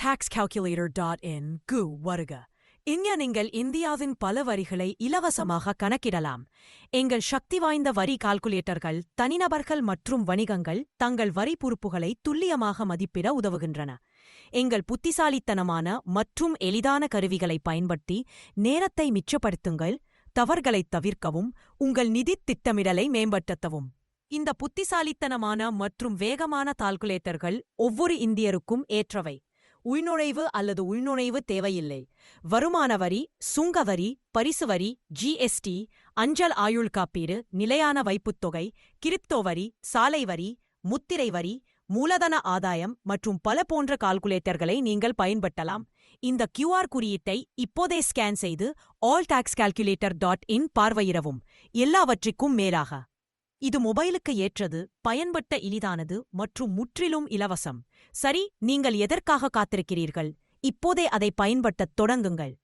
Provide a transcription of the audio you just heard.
alltaxcalculator.in கு வருக. இங்க நீங்கள் இந்தியாவின் பல வரிகளை இலவசமாக கணக்கிடலாம். எங்கள் சக்தி வாய்ந்த வரி கால்குலேட்டர்கள் தனிநபர்கள் மற்றும் வணிகங்கள் தங்கள் வரி பொறுப்புகளை துல்லியமாக மதிப்பிட உதவுகின்றன. எங்கள் புத்திசாலித்தனமான மற்றும் எளிதான கருவிகளை பயன்படுத்தி நேரத்தை மிச்சப்படுத்துங்கள், தவறுகளைத் தவிர்க்கவும், உங்கள் நிதித் திட்டமிடலை மேம்படுத்தவும். இந்த புத்திசாலித்தனமான மற்றும் வேகமான கால்குலேட்டர்கள் ஒவ்வொரு இந்தியருக்கும் ஏற்றவை. உள்நுழைவு அல்லது உள்நுழைவு தேவையில்லை. வருமான வரி, சுங்க வரி, பரிசு வரி, ஜிஎஸ்டி, அஞ்சல் ஆயுள் காப்பீடு, நிலையான வைப்புத்தொகை, கிரிப்டோ வரி, சாலை வரி, முத்திரை வரி, மூலதன ஆதாயம் மற்றும் பல போன்ற கால்குலேட்டர்களை நீங்கள் பயன்படுத்தலாம். இந்த QR குறியீட்டை இப்போதே ஸ்கேன் செய்து alltaxcalculator.in பார்வையிடவும். எல்லாவற்றிற்கும் மேலாக இது மொபைலுக்கு ஏற்றது, பயன்படுத்த எளிதானது மற்றும் முற்றிலும் இலவசம். சரி, நீங்கள் எதற்காக காத்திருக்கிறீர்கள்? இப்போதே அதை பயன்படுத்தத் தொடங்குங்கள்.